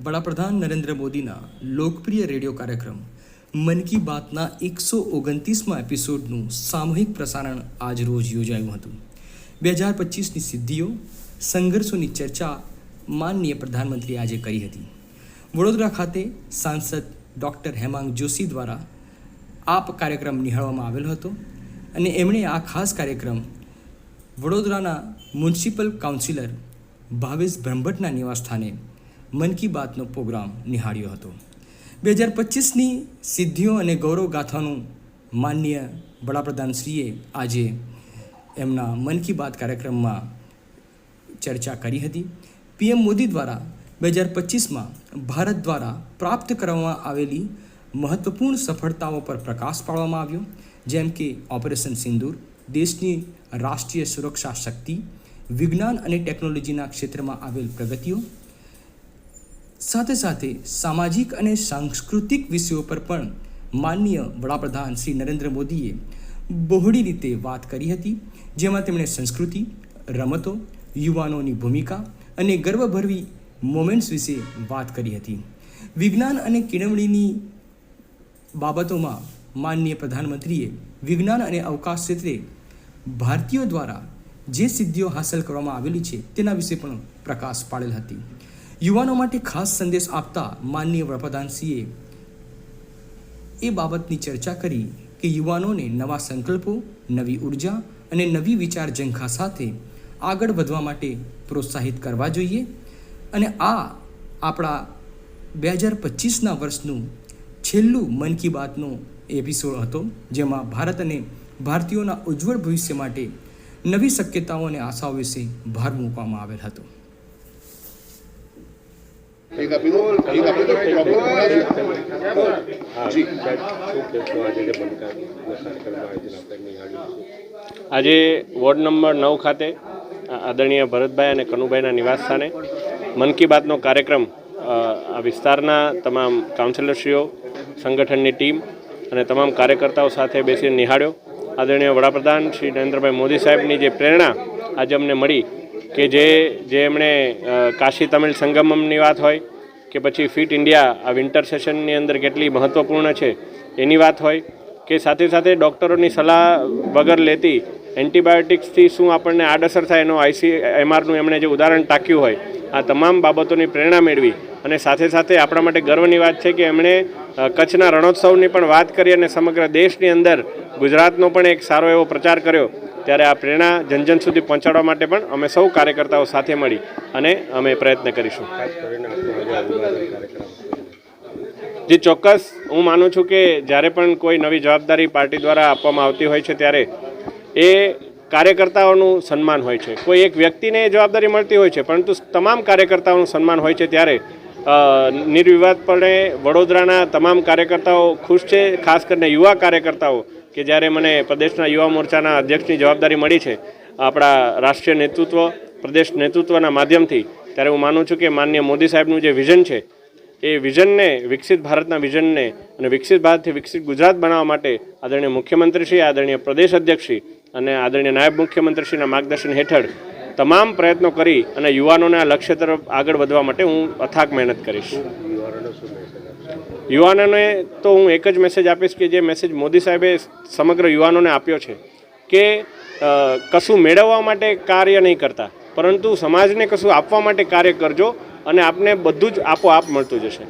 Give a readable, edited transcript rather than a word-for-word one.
વડાપ્રધાન નરેન્દ્ર મોદીના લોકપ્રિય રેડિયો કાર્યક્રમ મન કી બાતના 129મા એપિસોડનું સામૂહિક પ્રસારણ આજ રોજ યોજાયું હતું. 2025ની સિદ્ધિઓ, સંઘર્ષોની ચર્ચા માનનીય પ્રધાનમંત્રીએ આજે કરી હતી. વડોદરા ખાતે સાંસદ ડૉક્ટર હેમાંગ જોશી દ્વારા આ કાર્યક્રમ નિહાળવામાં આવેલો હતો અને એમણે આ ખાસ કાર્યક્રમ વડોદરાના મ્યુનિસિપલ કાઉન્સિલર ભાવેશ બ્રહ્મભટ્ટના નિવાસસ્થાને મન કી બાતનો પ્રોગ્રામ નિહાળ્યો હતો. 2025ની સિદ્ધિઓ અને ગૌરવ ગાથાનું માનનીય વડાપ્રધાનશ્રીએ આજે એમના મન કી બાત કાર્યક્રમમાં ચર્ચા કરી હતી. પીએમ મોદી દ્વારા 2025માં ભારત દ્વારા પ્રાપ્ત કરવામાં આવેલી મહત્ત્વપૂર્ણ સફળતાઓ પર પ્રકાશ પાડવામાં આવ્યો, જેમ કે ઓપરેશન સિંદૂર, દેશની રાષ્ટ્રીય સુરક્ષા શક્તિ, વિજ્ઞાન અને ટેકનોલોજીના ક્ષેત્રમાં આવેલ પ્રગતિઓ, સાથે સાથે સામાજિક અને સાંસ્કૃતિક વિષયો પર પણ માનનીય વડાપ્રધાન શ્રી નરેન્દ્ર મોદીએ બહોળી રીતે વાત કરી હતી, જેમાં તેમણે સંસ્કૃતિ, રમતો, યુવાનોની ભૂમિકા અને ગર્વભરવી મોમેન્ટ્સ વિશે વાત કરી હતી. વિજ્ઞાન અને કેળવણીની બાબતોમાં માનનીય પ્રધાનમંત્રીએ વિજ્ઞાન અને અવકાશ ક્ષેત્રે ભારતીયો દ્વારા જે સિદ્ધિઓ હાંસલ કરવામાં આવેલી છે તેના વિશે પણ પ્રકાશ પાડેલ હતી. યુવાનો માટે ખાસ સંદેશ આપતા માનનીય વડાપ્રધાનશ્રીએ એ બાબતની ચર્ચા કરી કે યુવાનોને નવા સંકલ્પો, નવી ઉર્જા અને નવી વિચાર ઝંખા સાથે આગળ વધવા માટે પ્રોત્સાહિત કરવા જોઈએ. અને આ આપણા 2025ના વર્ષનું છેલ્લું મન કી બાતનો એપિસોડ હતો, જેમાં ભારત અને ભારતીયોના ઉજ્જવળ ભવિષ્ય માટે નવી શક્યતાઓ અને આશાઓ વિશે ભાર મૂકવામાં આવેલ હતો. આજે વોર્ડ નંબર 9 ખાતે આદરણીય ભરતભાઈ અને કનુભાઈના નિવાસ સ્થાને મન કી બાતનો કાર્યક્રમ આ વિસ્તારના તમામ કાઉન્સિલરશ્રીઓ, સંગઠનની ટીમ અને તમામ કાર્યકર્તાઓ સાથે બેસીને નિહાળ્યો. આદરણીય વડાપ્રધાન શ્રી નરેન્દ્રભાઈ મોદી સાહેબની જે પ્રેરણા આજે અમને મળી કે જે એમણે કાશી તમિલ સંગમમની વાત હોય કે પછી ફિટ ઇન્ડિયા આ વિન્ટર સેશનની અંદર કેટલી મહત્ત્વપૂર્ણ છે એની વાત હોય કે સાથે સાથે ડૉક્ટરોની સલાહ વગર લેતી એન્ટીબાયોટિક્સથી શું આપણને આડઅસર થાય એનો ICMRનું એમણે જે ઉદાહરણ ટાંક્યું હોય, આ તમામ બાબતોની પ્રેરણા મેળવી અને સાથે સાથે આપણા માટે ગર્વની વાત છે કે એમણે કચ્છના રણોત્સવની પણ વાત કરી અને સમગ્ર દેશની અંદર ગુજરાતનો પણ એક સારો એવો પ્રચાર કર્યો. ત્યારે આ પ્રેરણા જન સુધી પહોંચાડવા માટે પણ અમે સૌ કાર્યકર્તાઓ સાથે મળી અને અમે પ્રયત્ન કરીશું. જે ચોક્કસ હું માનું છું કે જ્યારે પણ કોઈ નવી જવાબદારી પાર્ટી દ્વારા આપવામાં આવતી હોય છે ત્યારે એ કાર્યકર્તાઓનું સન્માન હોય છે. કોઈ એક વ્યક્તિને જવાબદારી મળતી હોય છે, પરંતુ તમામ કાર્યકર્તાઓનું સન્માન હોય છે. ત્યારે નિર્વિવાદપણે વડોદરાના તમામ કાર્યકર્તાઓ ખુશ છે, ખાસ કરીને યુવા કાર્યકર્તાઓ કે જ્યારે મને પ્રદેશના યુવા મોરચાના અધ્યક્ષની જવાબદારી મળી છે આપણા રાષ્ટ્રીય નેતૃત્વ, પ્રદેશ નેતૃત્વના માધ્યમથી, ત્યારે હું માનું છું કે માનનીય મોદી સાહેબનું જે વિઝન છે એ વિઝનને, વિકસિત ભારતના વિઝનને અને વિકસિત ભારતથી વિકસિત ગુજરાત બનાવવા માટે આદરણીય મુખ્યમંત્રીશ્રી, આદરણીય પ્રદેશ અધ્યક્ષશ્રી અને આદરણીય નાયબ મુખ્યમંત્રીશ્રીના માર્ગદર્શન હેઠળ તમામ પ્રયત્નો કરી અને યુવાનોને આ લક્ષ્ય તરફ આગળ વધવા માટે હું અથાગ મહેનત કરીશ. યુવાનોને તો હું એક જ મેસેજ આપીશ કે જે મેસેજ મોદી સાહેબે સમગ્ર યુવાનોને આપ્યો છે કે કશું મેળવવા માટે કાર્ય નહીં કરતા, પરંતુ સમાજને કશું આપવા માટે કાર્ય કરજો અને આપને બધું જ આપોઆપ મળતું જશે.